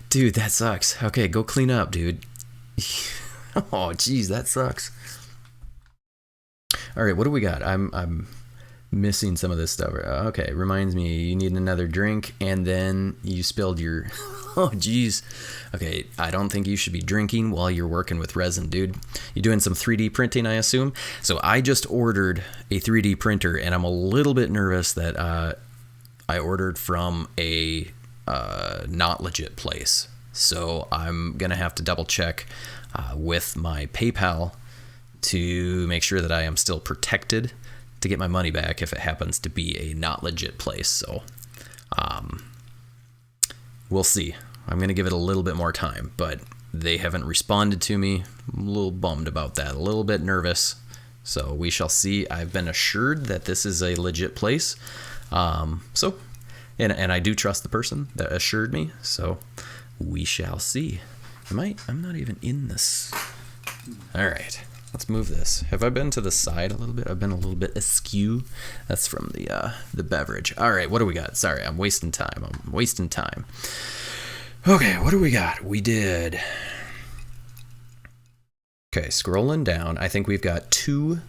Dude, that sucks. Okay, go clean up, dude. Oh, geez, that sucks. All right, what do we got? I'm missing some of this stuff. Okay, reminds me you need another drink, and then you spilled your... Oh, geez. Okay, I don't think you should be drinking while you're working with resin, dude. You're doing some 3D printing, I assume? So I just ordered a 3D printer, and I'm a little bit nervous that I ordered from a not legit place. So I'm going to have to double check with my PayPal to make sure that I am still protected to get my money back if it happens to be a not legit place. So we'll see. I'm going to give it a little bit more time, but they haven't responded to me. I'm a little bummed about that, a little bit nervous. So we shall see. I've been assured that this is a legit place. And I do trust the person that assured me. So we shall see. I'm not even in this. All right, let's move this. Have I been to the side a little bit? I've been a little bit askew. That's from the beverage. All right, what do we got? Sorry, I'm wasting time. Okay, what do we got? We did... Okay, scrolling down, I think we've got 2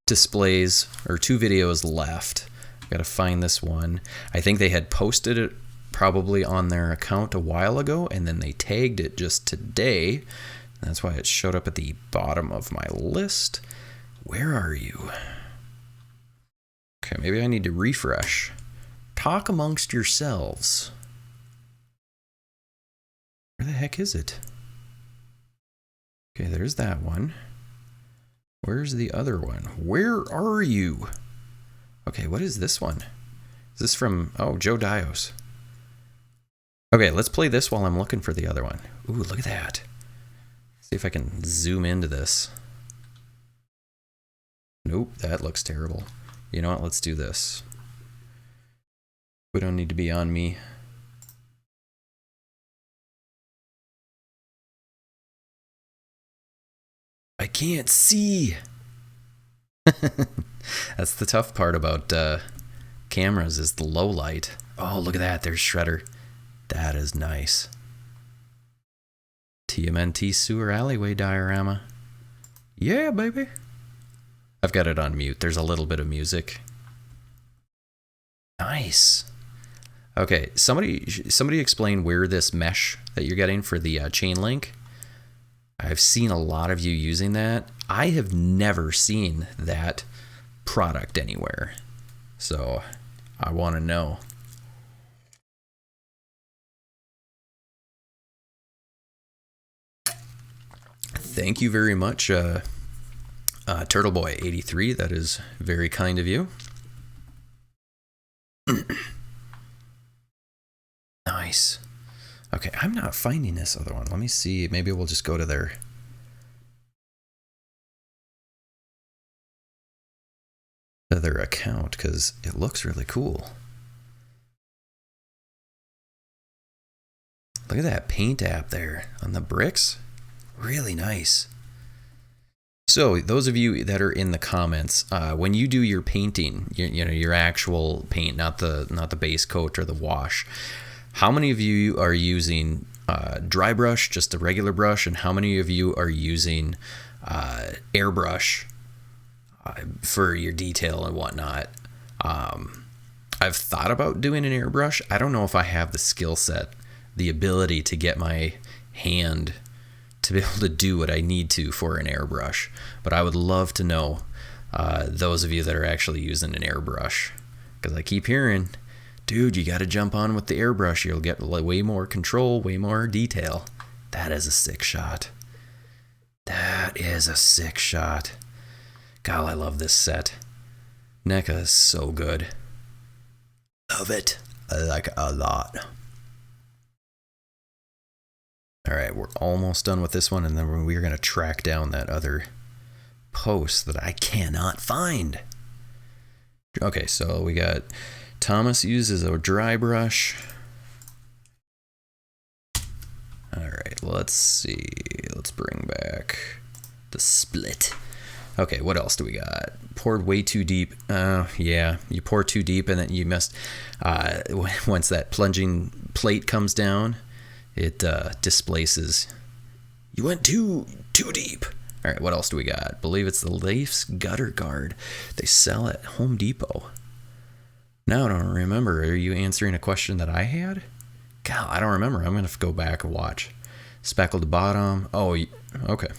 displays or 2 videos left. Gotta find this one. I think they had posted it probably on their account a while ago, and then they tagged it just today. That's why it showed up at the bottom of my list. Where are you? Okay, maybe I need to refresh. Talk amongst yourselves. Where the heck is it? Okay, there's that one. Where's the other one? Where are you? Okay, what is this one? Is this from, oh, Joe Dios. Okay, let's play this while I'm looking for the other one. Ooh, look at that. See if I can zoom into this. Nope, that looks terrible. You know what, let's do this. We don't need to be on me. I can't see. That's the tough part about cameras, is the low light. Oh, look at that. There's Shredder. That is nice. TMNT sewer alleyway diorama. Yeah, baby. I've got it on mute. There's a little bit of music. Nice. Okay, somebody explain where this mesh that you're getting for the chain link. I've seen a lot of you using that. I have never seen that product anywhere. So I want to know. Thank you very much, Turtleboy83. That is very kind of you. Nice. Okay, I'm not finding this other one. Let me see. Maybe we'll just go to their account, because it looks really cool. Look at that paint app there on the bricks. Really nice. So those of you that are in the comments, when you do your painting, you know, your actual paint, not the base coat or the wash, how many of you are using dry brush, just a regular brush, and how many of you are using airbrush for your detail and whatnot? I've thought about doing an airbrush. I don't know if I have the skill set, the ability to get my hand to be able to do what I need to for an airbrush, but I would love to know those of you that are actually using an airbrush, because I keep hearing, dude, you got to jump on with the airbrush. You'll get way more control, way more detail. That is a sick shot. That is a sick shot. God, I love this set. NECA is so good. Love it. I like it a lot. All right, we're almost done with this one, and then we're going to track down that other post that I cannot find. Okay, so we got Thomas uses a dry brush. All right, let's see. Let's bring back the split. Okay, what else do we got? Poured way too deep. Yeah, you pour too deep, and then you must, once that plunging plate comes down, it displaces. You went too deep. All right, what else do we got? I believe it's the Leafs gutter guard. They sell at Home Depot. Now I don't remember. Are you answering a question that I had? God, I don't remember. I'm going to have to go back and watch. Speckled bottom. Oh, okay.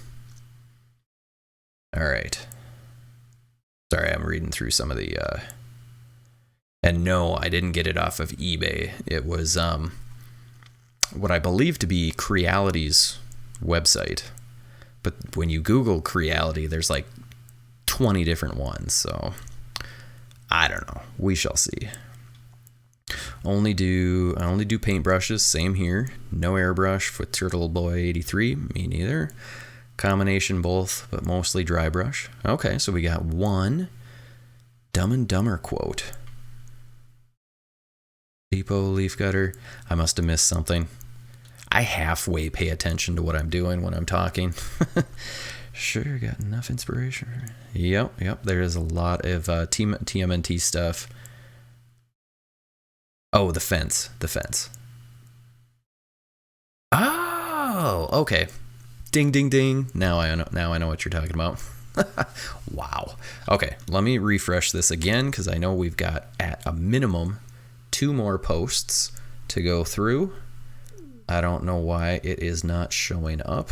All right. Sorry, I'm reading through some of the... And no, I didn't get it off of eBay. It was what I believe to be Creality's website. But when you Google Creality, there's like 20 different ones. So I don't know. We shall see. I only do paintbrushes. Same here. No airbrush with Turtleboy83. Me neither. Combination both, but mostly dry brush. Okay, so we got one Dumb and Dumber quote. Depot leaf gutter. I must have missed something. I halfway pay attention to what I'm doing when I'm talking. Sure, got enough inspiration. Yep. There is a lot of TMNT stuff. Oh, the fence. Oh, okay. Ding, ding, ding. Now I know what you're talking about. Wow. Okay, let me refresh this again because I know we've got at a minimum 2 more posts to go through. I don't know why it is not showing up.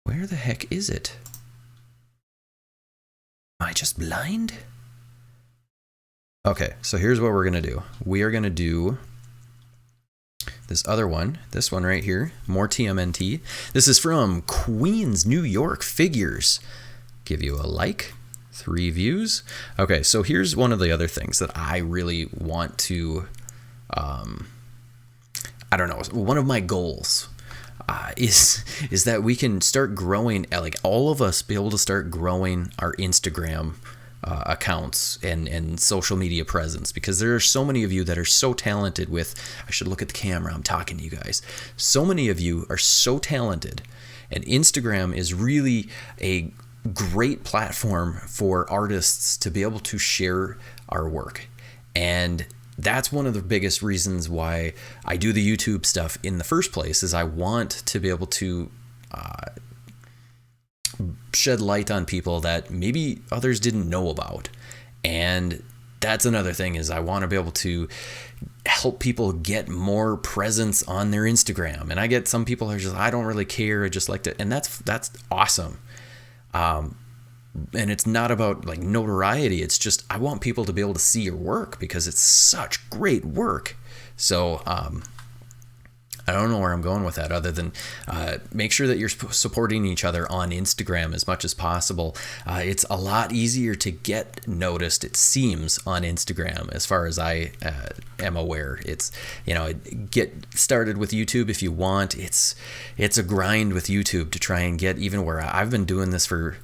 Where the heck is it? Am I just blind? Okay, so here's what we're going to do. We are going to do this other one, this one right here, more TMNT. This is from Queens, New York Figures. Give you a like, 3 views. Okay, so here's one of the other things that I really want to, I don't know, one of my goals is that we can start growing, like all of us be able to start growing our Instagram accounts and social media presence, because there are so many of you that are so talented with, I should look at the camera, I'm talking to you guys. So many of you are so talented, and Instagram is really a great platform for artists to be able to share our work. And that's one of the biggest reasons why I do the YouTube stuff in the first place, is I want to be able to shed light on people that maybe others didn't know about. And that's another thing, is I want to be able to help people get more presence on their Instagram. And I get some people who are just, I don't really care, I just like to, and that's awesome. And it's not about like notoriety. It's just, I want people to be able to see your work because it's such great work. So, I don't know where I'm going with that other than make sure that you're supporting each other on Instagram as much as possible. It's a lot easier to get noticed, it seems, on Instagram as far as I am aware. It's, get started with YouTube if you want. It's a grind with YouTube to try and get even where I've been doing this for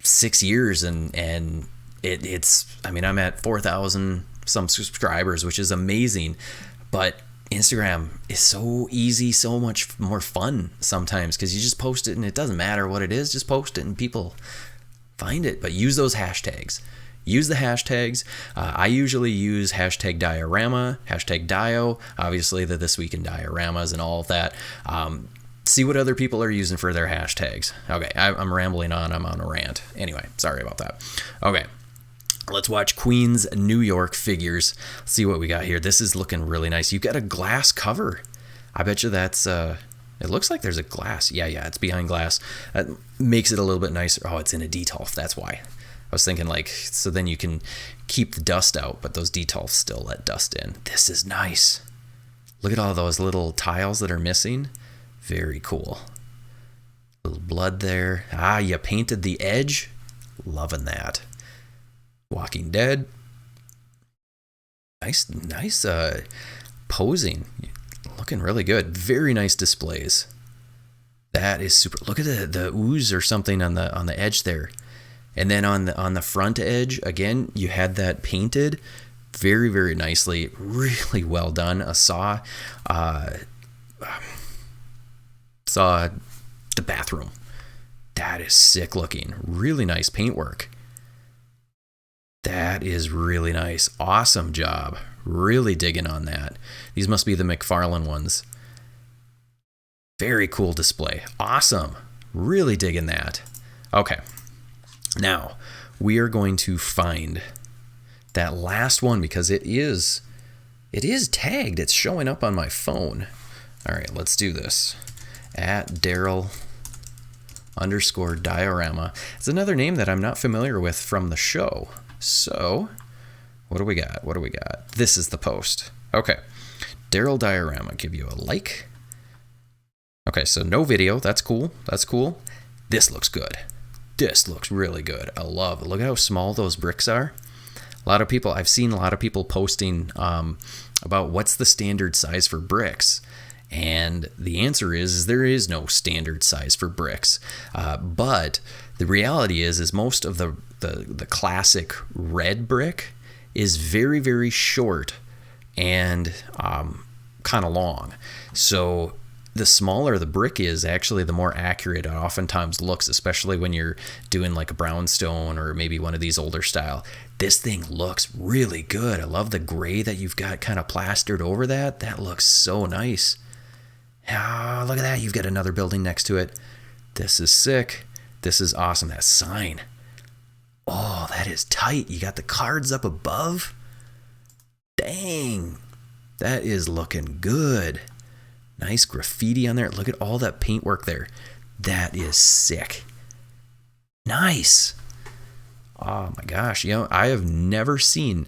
6 years, and it's, I mean, I'm at 4,000 some subscribers, which is amazing, but Instagram is so easy, so much more fun sometimes, because you just post it and it doesn't matter what it is, just post it and people find it. But use those hashtags. Use the hashtags. I usually use hashtag Diorama, hashtag Dio, obviously the This Week in Dioramas and all of that. See what other people are using for their hashtags. Okay, I'm rambling on. I'm on a rant. Anyway, sorry about that. Okay. Let's watch Queens, New York Figures. See what we got here. This is looking really nice. You've got a glass cover. I bet you that's, it looks like there's a glass. Yeah, it's behind glass. That makes it a little bit nicer. Oh, it's in a detolf. That's why. I was thinking like, so then you can keep the dust out, but those detolfs still let dust in. This is nice. Look at all those little tiles that are missing. Very cool. Little blood there. Ah, you painted the edge. Loving that. Walking Dead. Nice posing. Looking really good. Very nice displays. That is super. Look at the ooze or something on the edge there. And then on the front edge, again, you had that painted very, very nicely. Really well done. I saw the bathroom. That is sick looking. Really nice paintwork. That is really nice. Awesome job. Really digging on that. These must be the McFarlane ones. Very cool display. Awesome. Really digging that. Okay. Now, we are going to find that last one because it is tagged. It's showing up on my phone. All right, let's do this. At Daryl_Diorama. It's another name that I'm not familiar with from the show. So, what do we got? This is the post. Okay. Daryl Diorama, give you a like. Okay, so no video. That's cool. This looks good. This looks really good. I love it. Look at how small those bricks are. I've seen a lot of people posting about what's the standard size for bricks. And the answer is there is no standard size for bricks. But the reality is most of the classic red brick is very, very short. And kind of long. So the smaller the brick is, actually, the more accurate it oftentimes looks, especially when you're doing like a brownstone or maybe one of these older style. This thing looks really good. I love the gray that you've got kind of plastered over that. That looks so nice. Oh, look at that. You've got another building next to it. This is sick. This is awesome. That sign. Oh, that is tight. You got the cards up above. Dang. That is looking good. Nice graffiti on there. Look at all that paintwork there. That is sick. Nice. Oh my gosh. You know, I've never seen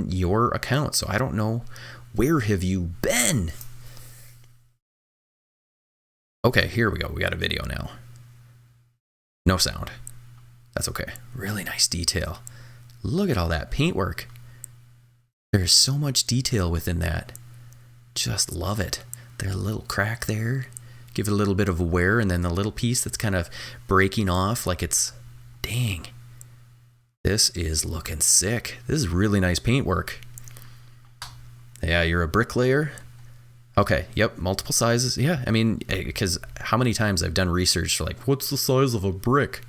your account, so I don't know, where have you been? Okay, here we go. We got a video now. No sound. That's okay. Really nice detail. Look at all that paintwork. There's so much detail within that. Just love it. There's a little crack there. Give it a little bit of wear, and then the little piece that's kind of breaking off like it's... Dang. This is looking sick. This is really nice paintwork. Yeah, you're a bricklayer. Okay, yep, multiple sizes. Yeah, I mean, because how many times I've done research for like, what's the size of a brick?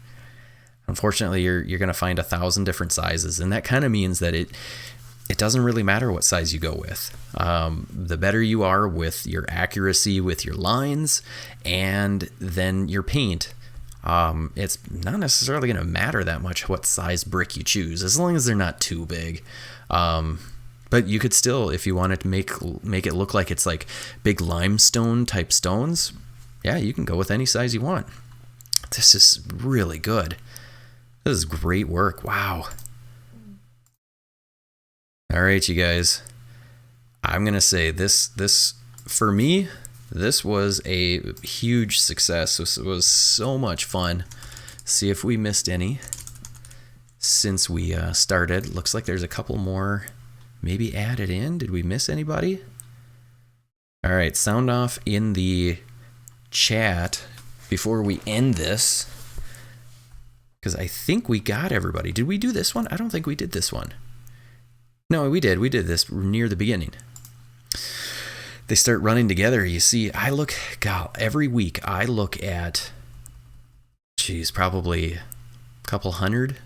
Unfortunately, you're going to find 1,000 different sizes, and that kind of means that it doesn't really matter what size you go with. The better you are with your accuracy with your lines and then your paint, it's not necessarily going to matter that much what size brick you choose, as long as they're not too big. But you could still, if you wanted to make it look like it's like big limestone type stones, yeah, you can go with any size you want. This is really good. This is great work. Wow. All right, you guys. I'm going to say this for me, this was a huge success. This was so much fun. See if we missed any since we started. Looks like there's a couple more maybe added in. Did we miss anybody? All right, sound off in the chat before we end this, because I think we got everybody. Did we do this one? I don't think we did this one. No, we did. We did this near the beginning. They start running together. You see, every week I look at, probably a couple hundred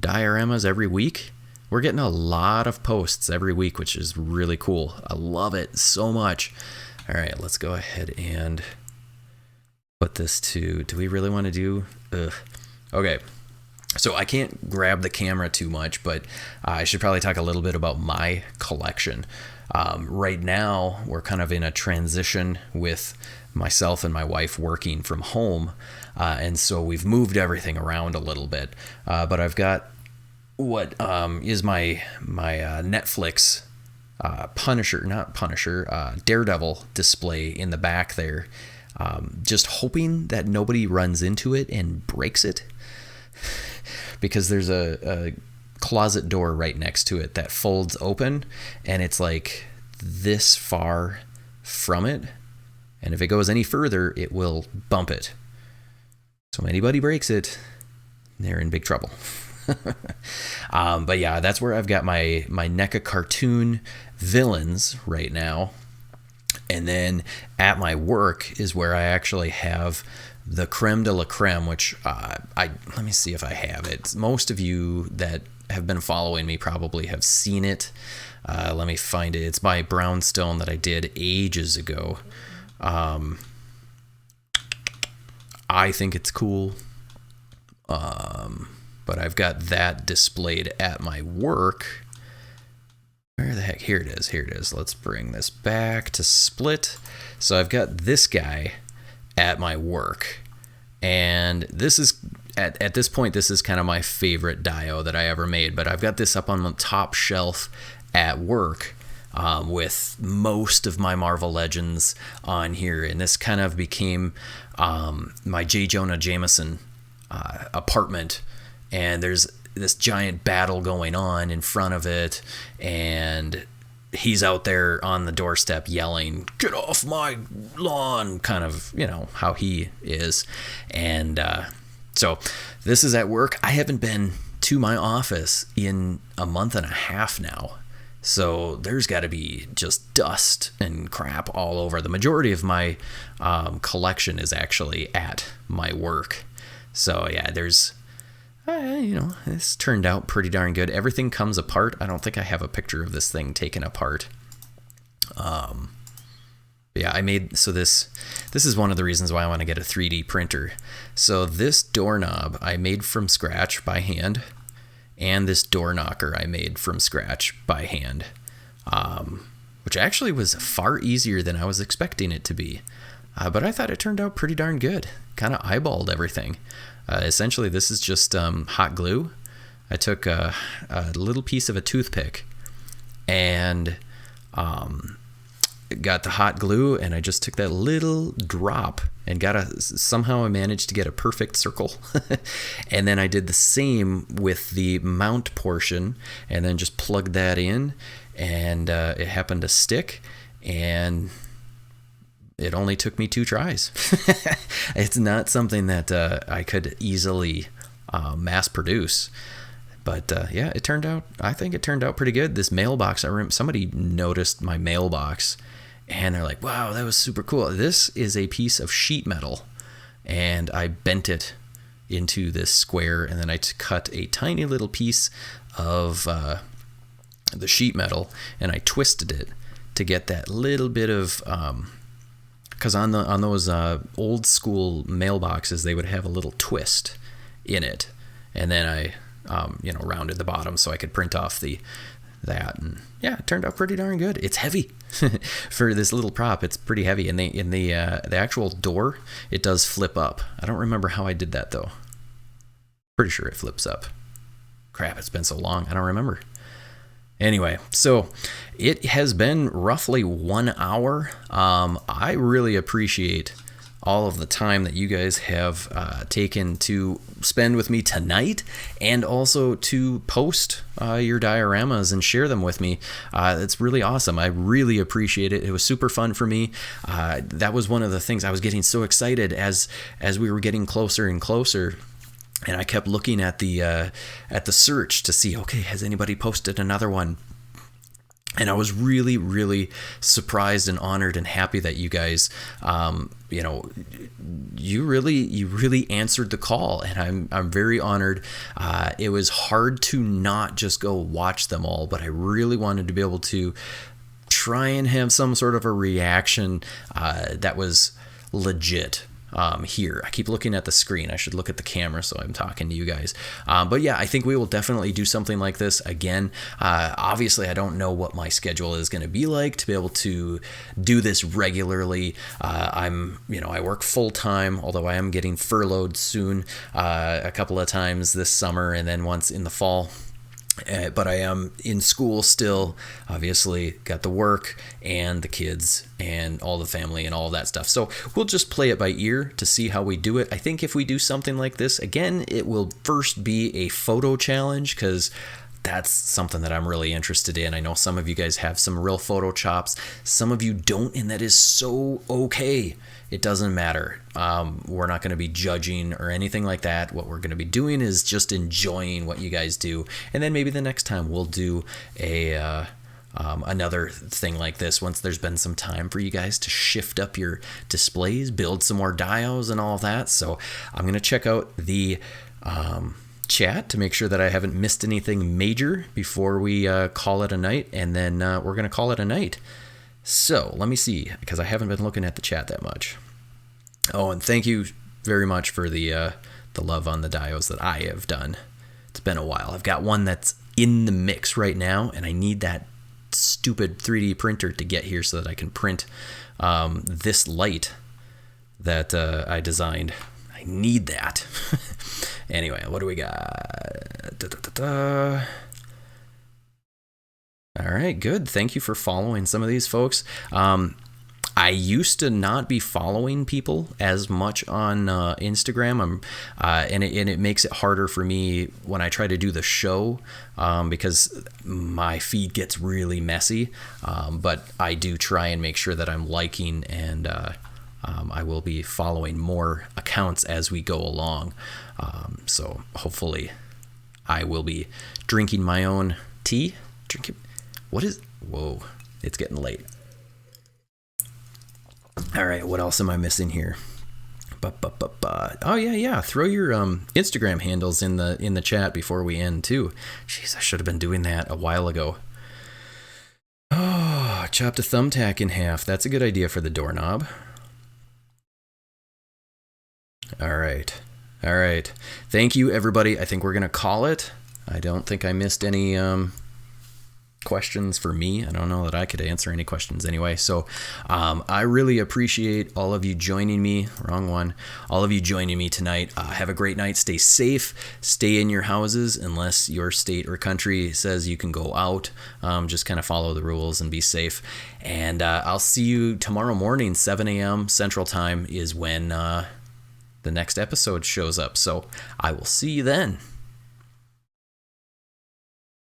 dioramas every week. We're getting a lot of posts every week, which is really cool. I love it so much. All right, let's go ahead and put this to, do we really want to do, okay. So I can't grab the camera too much, but I should probably talk a little bit about my collection. Right now, we're kind of in a transition with myself and my wife working from home, and so we've moved everything around a little bit. But I've got what is my Netflix Daredevil display in the back there, just hoping that nobody runs into it and breaks it. Because there's a closet door right next to it that folds open, and it's like this far from it, and if it goes any further it will bump it. So anybody breaks it, they're in big trouble. But yeah, that's where I've got my NECA cartoon villains right now. And then at my work is where I actually have the creme de la creme, which let me see if I have it. Most of you that have been following me probably have seen it. Let me find it. It's my brownstone that I did ages ago. I think it's cool. But I've got that displayed at my work. Where the heck? Here it is. Here it is. Let's bring this back to split. So I've got this guy at my work, and this is at this point, this is kind of my favorite dio that I ever made, but I've got this up on the top shelf at work, with most of my Marvel Legends on here, and this kind of became my J. Jonah Jameson apartment, and there's this giant battle going on in front of it, and he's out there on the doorstep yelling, "Get off my lawn," kind of, you know, how he is. And so this is at work. I haven't been to my office in a month and a half now. So there's got to be just dust and crap all over. The majority of my collection is actually at my work. So yeah, there's, this turned out pretty darn good. Everything comes apart. I don't think I have a picture of this thing taken apart. Yeah, I made, so this is one of the reasons why I want to get a 3D printer. So this doorknob I made from scratch by hand, and this door knocker I made from scratch by hand, which actually was far easier than I was expecting it to be. But I thought it turned out pretty darn good. Kind of eyeballed everything. Essentially, this is just hot glue. I took a little piece of a toothpick and got the hot glue, and I just took that little drop and somehow I managed to get a perfect circle. And then I did the same with the mount portion, and then just plugged that in, and it happened to stick, and it only took me 2 tries. It's not something that I could easily mass produce. But yeah, I think it turned out pretty good. This mailbox, I remember somebody noticed my mailbox, and they're like, wow, that was super cool. This is a piece of sheet metal, and I bent it into this square, and then I cut a tiny little piece of the sheet metal, and I twisted it to get that little bit of, because on those old school mailboxes, they would have a little twist in it, and then I rounded the bottom so I could print off that, and yeah, it turned out pretty darn good. It's heavy for this little prop. It's pretty heavy, and in the actual door, it does flip up. I don't remember how I did that though. Pretty sure it flips up. Crap, it's been so long, I don't remember. Anyway, so it has been roughly 1 hour. I really appreciate all of the time that you guys have taken to spend with me tonight, and also to post your dioramas and share them with me. It's really awesome. I really appreciate it. It was super fun for me. That was one of the things I was getting so excited as we were getting closer and closer. And I kept looking at the search to see, okay, has anybody posted another one? And I was really, really surprised and honored and happy that you guys, you really answered the call, and I'm very honored. It was hard to not just go watch them all, but I really wanted to be able to try and have some sort of a reaction that was legit. Here, I keep looking at the screen. I should look at the camera so I'm talking to you guys. But yeah, I think we will definitely do something like this again. Obviously, I don't know what my schedule is going to be like to be able to do this regularly. I work full time, although I am getting furloughed soon, a couple of times this summer, and then once in the fall. But I am in school still, obviously, got the work and the kids and all the family and all of that stuff. So we'll just play it by ear to see how we do it. I think if we do something like this, again, it will first be a photo challenge, because that's something that I'm really interested in. I know some of you guys have some real photo chops. Some of you don't, and that is so okay. It doesn't matter. We're not going to be judging or anything like that. What we're going to be doing is just enjoying what you guys do. And then maybe the next time we'll do another thing like this once there's been some time for you guys to shift up your displays, build some more dios and all of that. So I'm going to check out the chat to make sure that I haven't missed anything major before we call it a night. And then we're going to call it a night. So let me see, because I haven't been looking at the chat that much. Oh, and thank you very much for the love on the dios that I have done. It's been a while. I've got one that's in the mix right now, and I need that stupid 3D printer to get here so that I can print this light that I designed. I need that. Anyway, what do we got? All right, good. Thank you for following some of these folks. I used to not be following people as much on Instagram, and it makes it harder for me when I try to do the show because my feed gets really messy. But I do try and make sure that I'm liking, and I will be following more accounts as we go along. So hopefully I will be drinking my own tea. What is... Whoa, it's getting late. All right, what else am I missing here? Oh yeah. Throw your Instagram handles in the chat before we end too. Jeez, I should have been doing that a while ago. Oh, chopped a thumbtack in half. That's a good idea for the doorknob. All right. Thank you, everybody. I think we're gonna call it. I don't think I missed any questions for me. I don't know that I could answer any questions anyway. So I really appreciate all of you joining me. Wrong one. All of you joining me tonight. Have a great night. Stay safe. Stay in your houses unless your state or country says you can go out. Just kind of follow the rules and be safe. And I'll see you tomorrow morning, 7 a.m. Central Time is when the next episode shows up. So I will see you then.